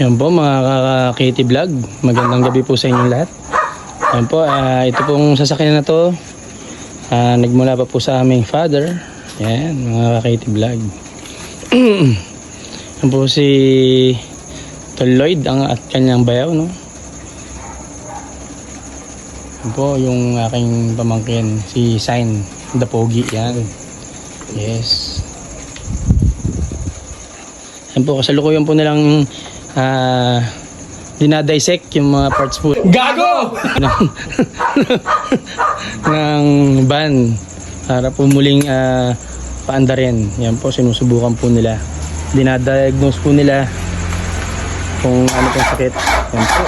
Yan po mga ka-Kitty Vlog, magandang gabi po sa inyong lahat. Yan po, ito pong sasakyan na to, nagmula pa po sa aming father. Yan, mga ka-Kitty Vlog. Yan po si Tol Lloyd at kanyang bayaw, no? Yan po yung aking pamangkin, si Sign the Pogi. Yan, yes. Yan po, kasalukuyan po nilang dinadissect yung mga parts po gago ng van para po muling paandarin. Yan po, sinusubukan po nila, dinadiagnose po nila kung ano pong sakit. Yan po,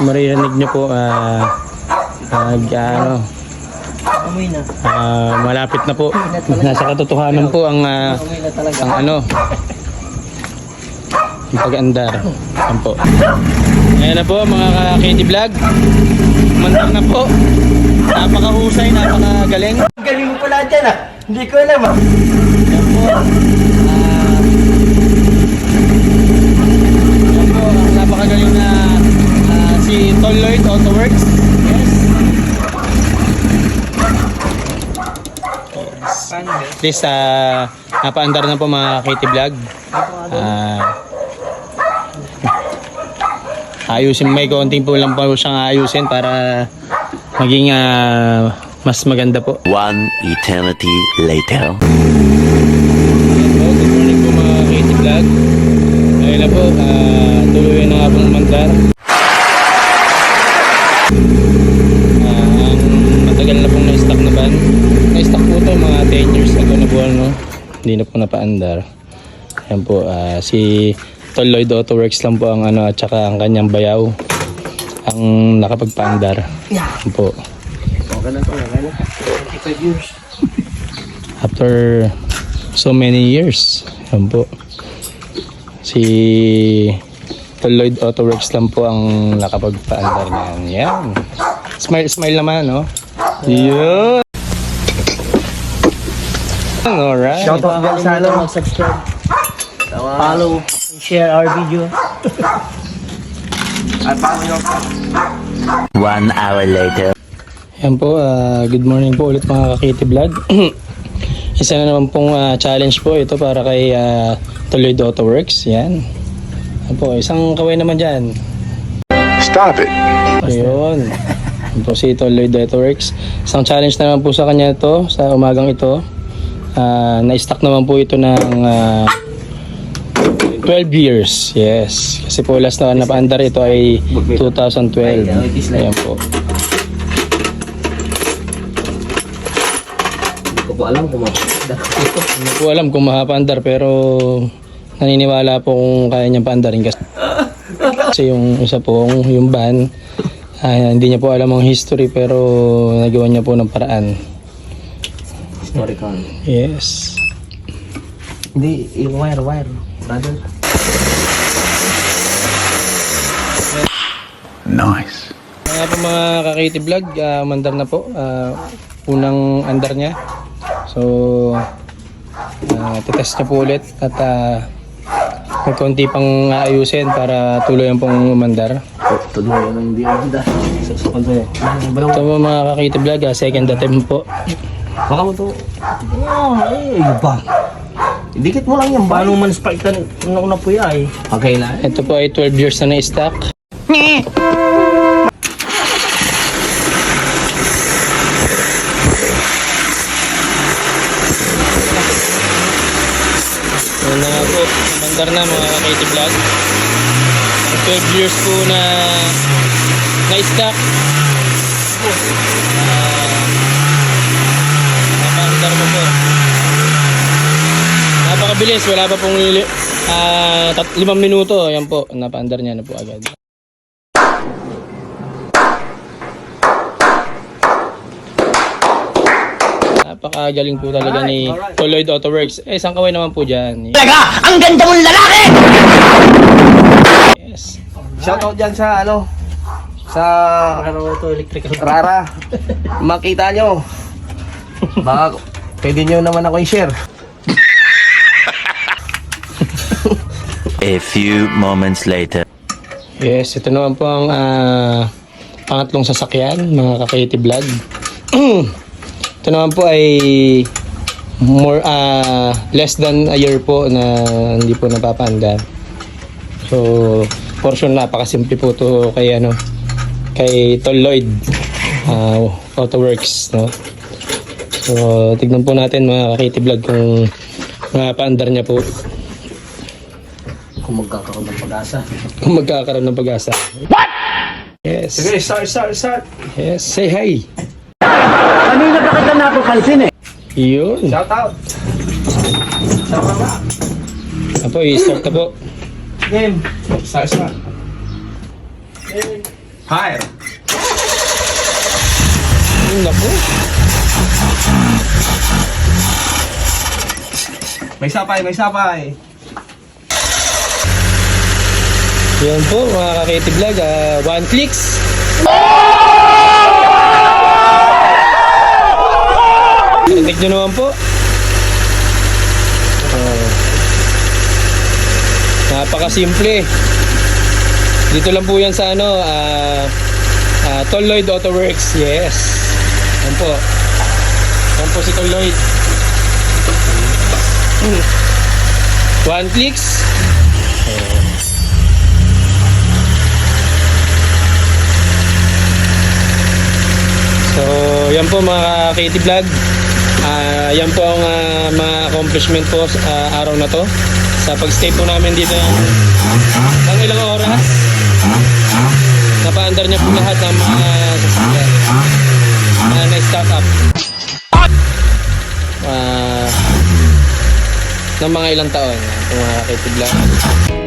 maririnig nyo po malapit na po, nasa katotohanan po ang yung pag-andar. Yan po. Ayan na po mga ka-Kitty Vlog, mandang na po, napakahusay, napakagaling. Galing mo pala dyan hindi ko alam Yan po, yan po ang napakagaling na si Tol Lloyd Autoworks. Yes. Please, napaandar na po mga Kitty Vlog. Ayusin, may konting po lang po siyang ayusin para maging mas maganda po. One eternity later. Good morning po mga Kitty Vlog. Ayun na po, tuloy na nga pong mandar. Matagal na pong na-stock na van. Na-stock po ito mga 10 years ago na buwan, no? Hindi na po napaandar. Ayan po, si Tol Lloyd Autoworks lang po ang at saka ang kanyang bayaw ang nakapagpaandar. Ayan po. okay na 25 years After so many years. Ayan po, si Tol Lloyd Autoworks lang po ang nakapagpaandar niyan. Yan. Smile naman, no? Yun. Alright. shout out dyan sa mag-subscribe, follow, and share our video. At follow nyo. 1 hour later. Yan po, good morning po ulit mga ka-Kitty Vlog. Isa na naman pong challenge po ito para kay Tol Lloyd Autoworks. Yan. Yan po, isang kaway naman dyan. Stop it. Ayun. Yan po si Tol Lloyd Autoworks. Isang challenge na naman po sa kanya ito, sa umagang ito. Na-stock naman po ito ng 12 years. Yes. Kasi po last na napaandar ito ay 2012. Ayan po. Hindi ko po alam kung Hindi ko alam kung mapapaandar, pero naniniwala po kung kaya niyang paandarin kasi yung isa po, yung van, hindi niya po alam ang history pero nagawa niya po ng paraan. historical. Yes. Hindi, yung wire brother. Nice. Kaya po mga ka-Kitty Vlog, mandar na po, unang andar niya. So titest niya po ulit at may konti pang ayusin para tuluyan pong umandar. Tuloy yung hindi agad sa kanto Ito po mga ka-Kitty Vlog, second attempt po. baka mo to iba dikit mo lang yan paano man spike na po yan okay na Ito po ay 12 years na na-stock. Yan na nga po, mandar na mga ka-Kitty Vlog. 12 years po na na-stock. Napandar mo po. Napakabilis, wala pa pong 5 minuto. Yan po, napandar niya na po agad. Napakagaling po talaga ni Tol Lloyd Autoworks. Isang kaway naman po dyan. Talaga, ang ganda mong lalaki! Yes. shout out dyan sa sa Electrical. Rara makita nyo baka pwede nyo naman ako i-share A few moments later. Yes, ito naman po ang pangatlong sasakyan, mga ka-KT Vlog. Ito naman po ay less than a year po na hindi po napapaandar. So, portion napakasimple po to kay Tol Lloyd Autoworks, no? So, tignan po natin mga ka-KT Vlog kung mapaandar niya po. Kung magkakaroon ng pag-asa. Kung magkakaroon ng pag-asa. What? Yes. Sige, start. Yes, say hi. Kanina pa kita napapansin eh. Yun. Shout out. Apo, i-start na po. Game. Start. Hire. Yun na po. May sapay. Yan po, mga ka-KT Vlog. One clicks. Kritik nyo naman po. Napakasimple. Dito lang po yan sa Tol Lloyd Autoworks. Yes. Yan po. Yan po si Tol Lloyd. One clicks. So, yan po mga KT Vlog. Yan po ang mga accomplishment po sa araw na to. Sa pag-stay po namin dito ng ilang oras. Napaandar niya po lahat ng mga sasakyan na na-stock up. Ng mga ilang taon. Mga KT Vlog.